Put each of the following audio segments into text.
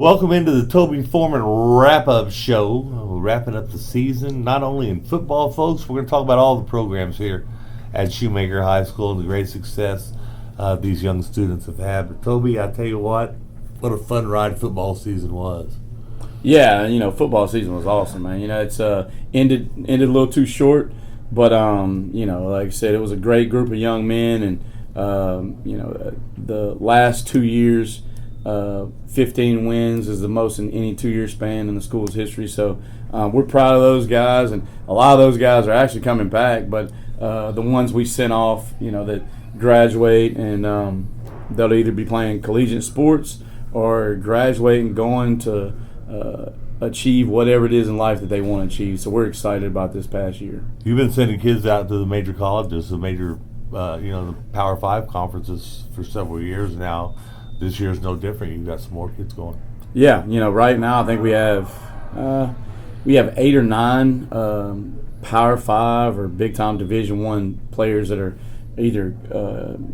Welcome into the Toby Foreman wrap-up show. We're wrapping up the season, not only in football, folks. We're going to talk about all the programs here at Shoemaker High School and the great success these young students have had. But Toby, I tell you what a fun ride football season was. Yeah, football season was awesome, man. It's ended a little too short, but like I said, it was a great group of young men, and the last 2 years. 15 wins is the most in any 2-year span in the school's history. So we're proud of those guys, and a lot of those guys are actually coming back. But the ones we sent off, that graduate, and they'll either be playing collegiate sports or graduate and going to achieve whatever it is in life that they want to achieve. So we're excited about this past year. You've been sending kids out to the major colleges, the major, the Power 5 conferences for several years now. This year's no different. You've got some more kids going. Yeah, right now I think we have 8 or 9 Power 5 or big time Division I players that are either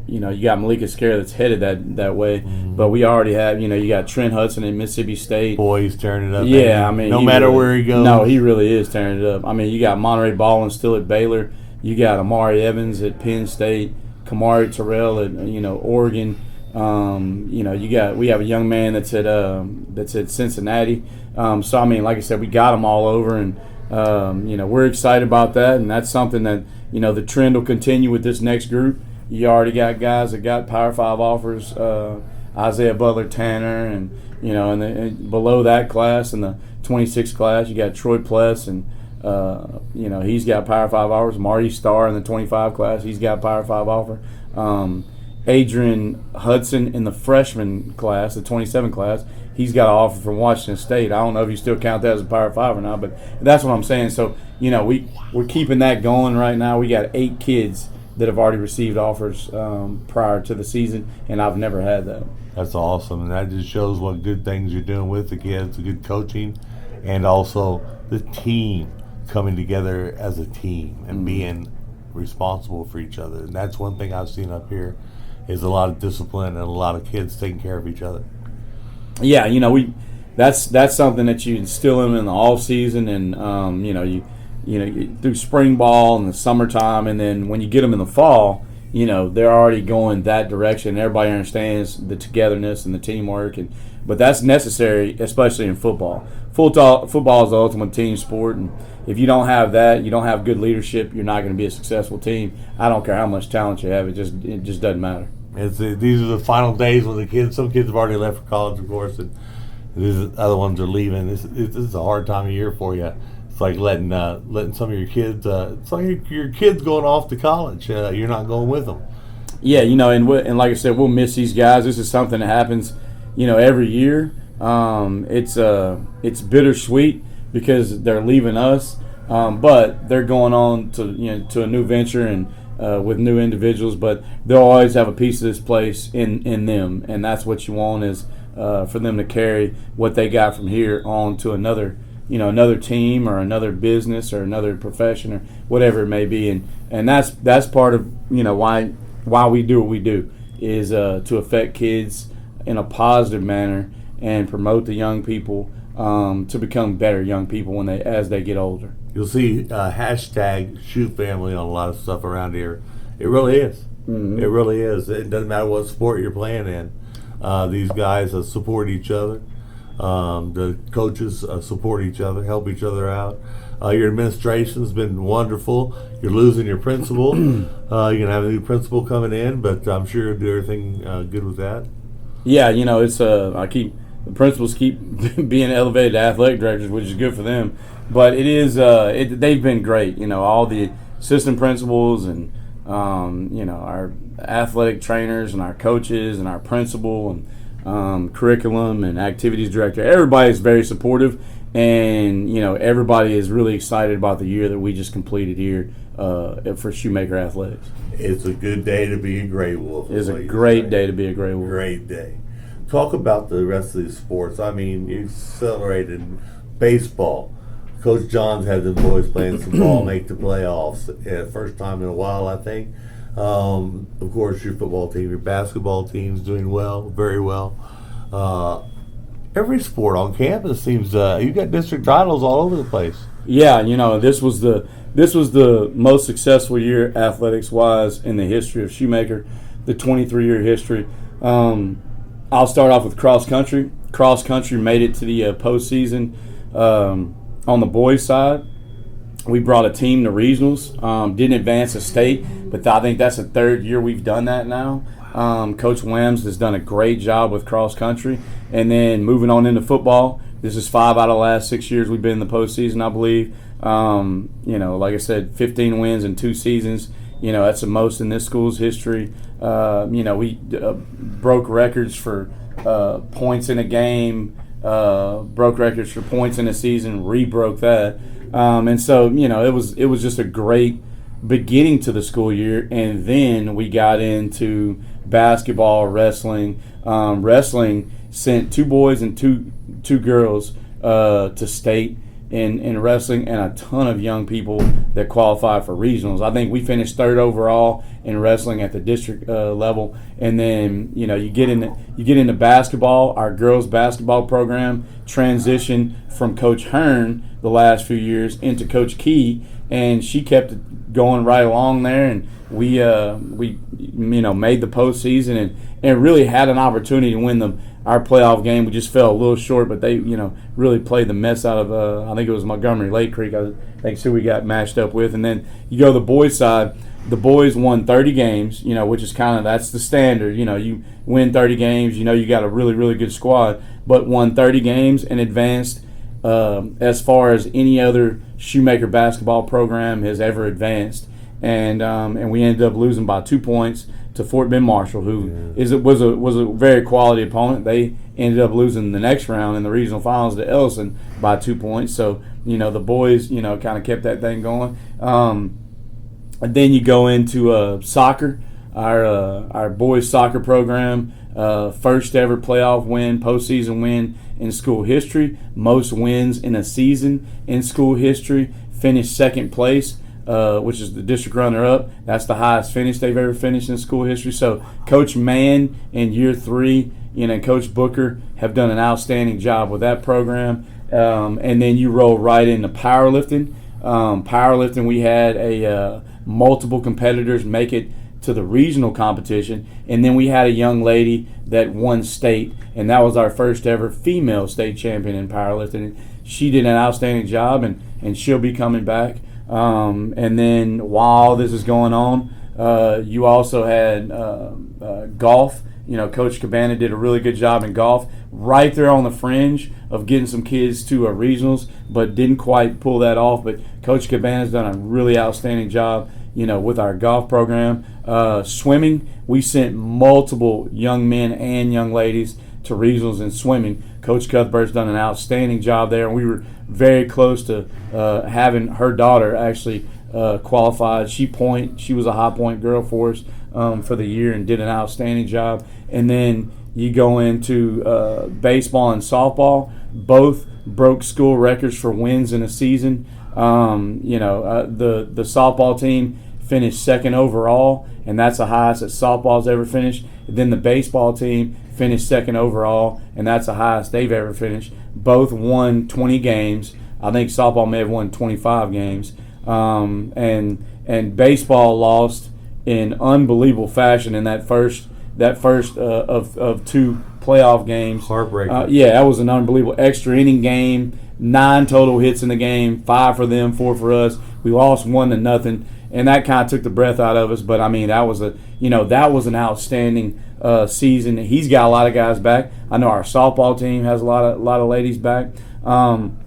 you got Malika Scare that's headed that way, but we already have you got Trent Hudson in Mississippi State. Boy, he's tearing it up. Yeah, no matter where he goes. No, he really is tearing it up. You got Monterey Ballin still at Baylor. You got Amari Evans at Penn State. Kamari Terrell at Oregon. We have a young man that's at Cincinnati. So like I said, we got them all over, and we're excited about that, and that's something that the trend will continue with this next group. You already got guys that got Power 5 offers, Isaiah Butler Tanner, and and below that class in the 26 class, you got Troy Pless, and he's got Power 5 offers. Marty Starr in the 25 class, he's got Power 5 offer. Adrian Hudson in the freshman class, the 27 class, he's got an offer from Washington State. I don't know if you still count that as a Power 5 or not, but that's what I'm saying. So, we're keeping that going right now. We got 8 kids that have already received offers prior to the season, and I've never had that. That's awesome, and that just shows what good things you're doing with the kids, the good coaching, and also the team coming together as a team and being responsible for each other. And that's one thing I've seen up here is a lot of discipline and a lot of kids taking care of each other. Yeah, that's something that you instill in the off season, and you through spring ball and the summertime, and then when you get them in the fall, they're already going that direction. Everybody understands the togetherness and the teamwork, but that's necessary, especially in football. Football is the ultimate team sport, and if you don't have that, you don't have good leadership, you're not going to be a successful team. I don't care how much talent you have; it just doesn't matter. These are the final days when some kids have already left for college, of course, and these other ones are leaving. This is a hard time of year for you. It's like letting some of your kids. It's like your kids going off to college. You're not going with them. Yeah, and like I said, we'll miss these guys. This is something that happens, every year. It's bittersweet because they're leaving us, but they're going on to a new venture and with new individuals. But they'll always have a piece of this place in them, and that's what you want is for them to carry what they got from here on to another team or another business or another profession or whatever it may be, and that's part of why we do what we do is to affect kids in a positive manner and promote the young people to become better young people as they get older. You'll see hashtag Shoe Family on a lot of stuff around here. It really is. Mm-hmm. It really is. It doesn't matter what sport you're playing in. These guys support each other. The coaches support each other, help each other out. Your administration's been wonderful. You're losing your principal. You're going to have a new principal coming in, but I'm sure you'll do everything good with that. Yeah, it's the principals keep being elevated to athletic directors, which is good for them. But it is they've been great. All the assistant principals and our athletic trainers and our coaches and our principal and curriculum and activities director. Everybody is very supportive, and everybody is really excited about the year that we just completed here for Shoemaker Athletics. It's a good day to be a Grey Wolf. It's a great day to be a Grey Wolf. Great day. Talk about the rest of these sports. You celebrated baseball. Coach Johns had the boys playing some ball, make the playoffs. First time in a while, I think. Of course, your football team, your basketball team's doing well, very well. every sport on campus seems you got district titles all over the place. Yeah, this was the most successful year athletics wise in the history of Shoemaker, the 23-year history. I'll start off with cross country. Cross country made it to the postseason. On the boys' side, we brought a team to regionals. Didn't advance a state, but I think that's the third year we've done that now. Coach Williams has done a great job with cross country. And then moving on into football, this is 5 out of the last 6 years we've been in the postseason, I believe. Like I said, 15 wins in 2 seasons. That's the most in this school's history. We broke records for points in a game, broke records for points in a season, re-broke that. And so, it was just a great beginning to the school year. And then we got into basketball, wrestling. Wrestling sent 2 boys and two girls to state in wrestling, and a ton of young people that qualify for regionals. I think we finished 3rd overall in wrestling at the district level. And then you get into basketball. Our girls basketball program transitioned from Coach Hearn the last few years into Coach Key, and she kept it going right along there. And we made the postseason and really had an opportunity to win our playoff game. We just fell a little short, but they really played the mess out of I think it was Montgomery Lake Creek. I think who we got matched up with. And then you go to the boys' side. The boys won 30 games, which is that's the standard. You win 30 games, you got a really, really good squad, but won 30 games and advanced as far as any other Shoemaker basketball program has ever advanced. And we ended up losing by 2 points to Fort Bend Marshall, who was a very quality opponent. They ended up losing the next round in the regional finals to Ellison by 2 points. So the boys kind of kept that thing going. And then you go into soccer, our boys soccer program, first ever playoff win, postseason win in school history, most wins in a season in school history, finished 2nd place, which is the district runner-up. That's the highest finish they've ever finished in school history. So Coach Mann in year 3, Coach Booker have done an outstanding job with that program. And then you roll right into powerlifting. Powerlifting, we had multiple competitors make it to the regional competition, and then we had a young lady that won state, and that was our first ever female state champion in powerlifting. She did an outstanding job, and she'll be coming back. And then while this is going on, you also had golf. Coach Cabana did a really good job in golf, right there on the fringe of getting some kids to regionals, but didn't quite pull that off. But Coach Cabana's done a really outstanding job, with our golf program. Swimming, we sent multiple young men and young ladies to regionals in swimming. Coach Cuthbert's done an outstanding job there, and we were very close to having her daughter actually qualified. She was a high point girl for us for the year and did an outstanding job. And then you go into baseball and softball. Both broke school records for wins in a season. The softball team finished 2nd overall, and that's the highest that softball's ever finished. And then the baseball team finished 2nd overall, and that's the highest they've ever finished. Both won 20 games. I think softball may have won 25 games. And baseball lost in unbelievable fashion in that first of 2 playoff games. Heartbreaking. That was an unbelievable extra inning game. 9 total hits in the game, 5 for them, 4 for us. We lost 1-0, and that kind of took the breath out of us. But I mean, that was an outstanding season. He's got a lot of guys back. I know our softball team has a lot of ladies back. And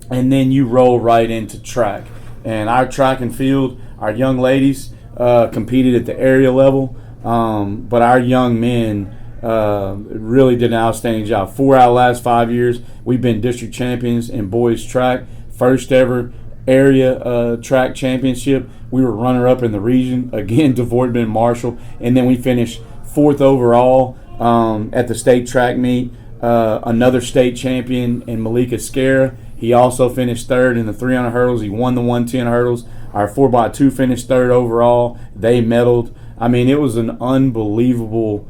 then you roll right into track, and our track and field, our young ladies competed at the area level, but our young men really did an outstanding job. 4 out of the last 5 years, we've been district champions in boys track. First ever area track championship. We were runner-up in the region, again to Fort Bend Marshall, and then we finished 4th overall at the state track meet. Another state champion in Malika Scara. He also finished 3rd in the 300 hurdles. He won the 110 hurdles. Our 4x2 finished 3rd overall. They medaled. I mean, it was an unbelievable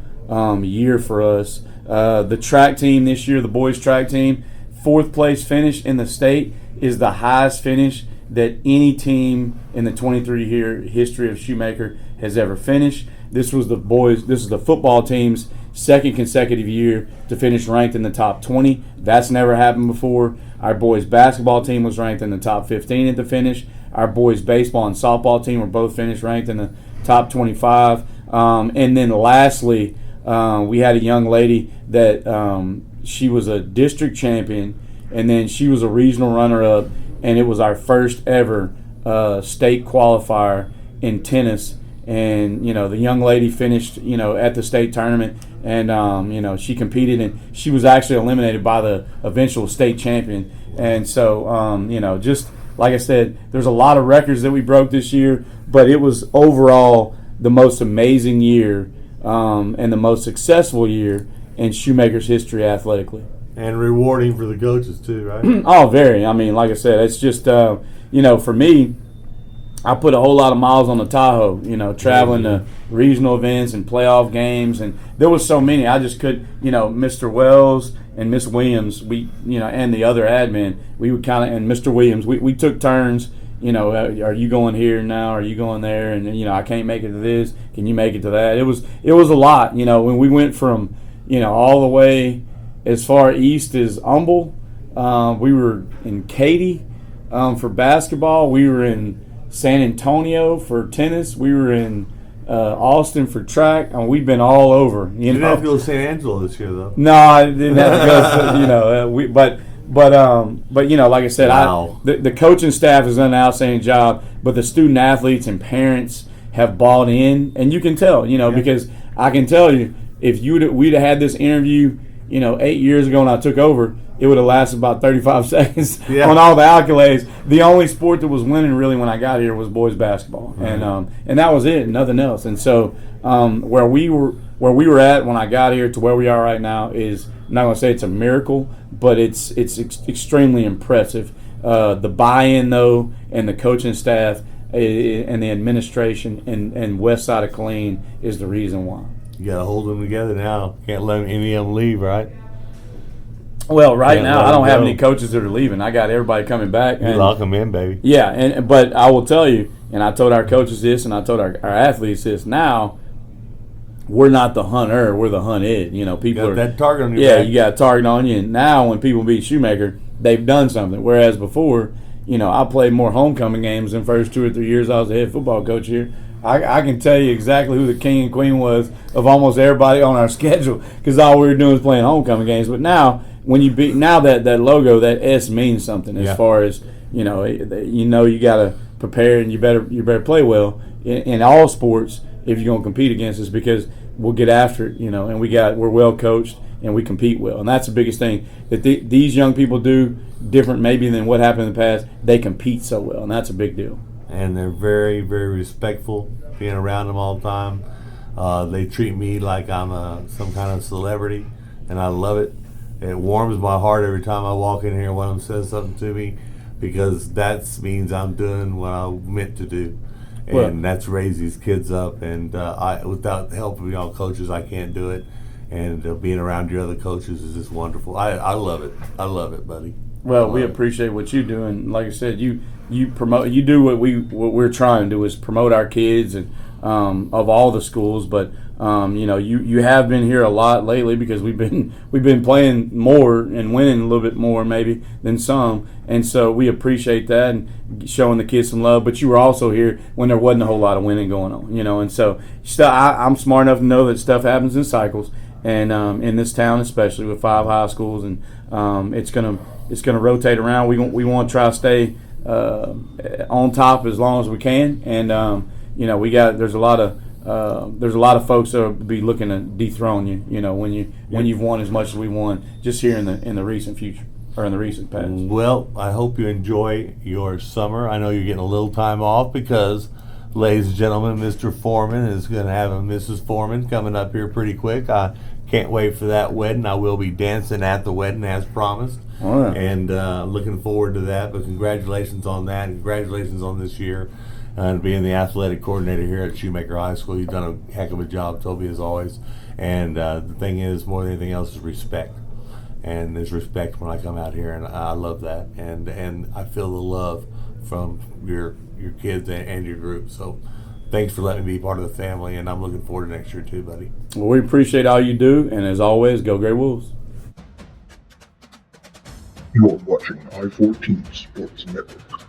year for us. The track team this year, the boys track team, 4th place finish in the state is the highest finish that any team in the 23-year history of Shoemaker has ever finished. This is the football team's 2nd consecutive year to finish ranked in the top 20. That's never happened before. Our boys basketball team was ranked in the top 15 at the finish. Our boys baseball and softball team were both finished ranked in the top 25. And then lastly, we had a young lady that she was a district champion, and then she was a regional runner-up, and it was our first ever state qualifier in tennis. And, the young lady finished, at the state tournament, and, she competed, and she was actually eliminated by the eventual state champion. And so, just like I said, there's a lot of records that we broke this year, but it was overall the most amazing year and the most successful year in Shoemaker's history athletically. And rewarding for the coaches too, right? Oh, very. I mean, like I said, it's just, for me, I put a whole lot of miles on the Tahoe, traveling to regional events and playoff games. And there was so many. I just could, Mr. Wells and Miss Williams, and the other admin, we would kind of, and Mr. Williams, we took turns, are you going here now? Are you going there? And, I can't make it to this. Can you make it to that? It was a lot, when we went from, all the way as far east as Humble. We were in Katy for basketball. We were in San Antonio for tennis. We were in Austin for track. We've been all over. You didn't have to go to San Angelo this year, though. No, I didn't have to go. But like I said, wow. The coaching staff has done an outstanding job. But the student athletes and parents have bought in, and you can tell, because I can tell you, if we'd have had this interview, 8 years ago when I took over, it would have lasted about 35 seconds on all the accolades. The only sport that was winning really when I got here was boys basketball, and that was it, nothing else. And so where we were at when I got here to where we are right now is, I'm not going to say it's a miracle, but it's extremely impressive. The buy-in though, and the coaching staff and the administration and west side of Killeen is the reason why. You got to hold them together now. Can't let any of them leave, right? Well, right now I don't have any coaches that are leaving. I got everybody coming back. You lock them in, baby. Yeah, but I will tell you, and I told our coaches this, and I told our athletes this. Now, we're not the hunter; we're the hunted. People got are that target on your back. you got a target on you. And now, when people beat Shoemaker, they've done something. Whereas before, I played more homecoming games than first 2 or 3 years I was the head football coach here. I can tell you exactly who the king and queen was of almost everybody on our schedule, because all we were doing was playing homecoming games. But now, when you beat, that logo, that S means something as far as you got to prepare, and you better play well in all sports if you're going to compete against us, because we'll get after it, and we're well coached and we compete well, and that's the biggest thing that these young people do different maybe than what happened in the past. They compete so well, and that's a big deal. And they're very, very respectful, being around them all the time. They treat me like I'm some kind of celebrity, and I love it. It warms my heart every time I walk in here and one of them says something to me, because that means I'm doing what I meant to do. And that's raise these kids up. And without the help of y'all coaches, I can't do it. And being around your other coaches is just wonderful. I love it. I love it, buddy. Well, we appreciate what you do, and like I said, you promote. You do what we're trying to do is promote our kids and of all the schools. But you have been here a lot lately because we've been playing more and winning a little bit more maybe than some, and so we appreciate that and showing the kids some love. But you were also here when there wasn't a whole lot of winning going on, and so I'm smart enough to know that stuff happens in cycles, and in this town especially with 5 high schools, and it's gonna rotate around. We want to try to stay on top as long as we can, and there's a lot of folks that will be looking to dethrone you. When you've won as much as we won just here in the recent future or in the recent past. Well, I hope you enjoy your summer. I know you're getting a little time off because, ladies and gentlemen, Mr. Foreman is going to have a Mrs. Foreman coming up here pretty quick. I can't wait for that wedding. I will be dancing at the wedding as promised. Oh, yeah. And looking forward to that. But congratulations on that. Congratulations on this year and being the athletic coordinator here at Shoemaker High School. You've done a heck of a job, Toby, as always. And the thing is, more than anything else, is respect. And there's respect when I come out here, and I love that. And I feel the love from your kids and your group. So thanks for letting me be part of the family, and I'm looking forward to next year too, buddy. Well, we appreciate all you do, and as always, go Grey Wolves. You're watching I-14 Sports Network.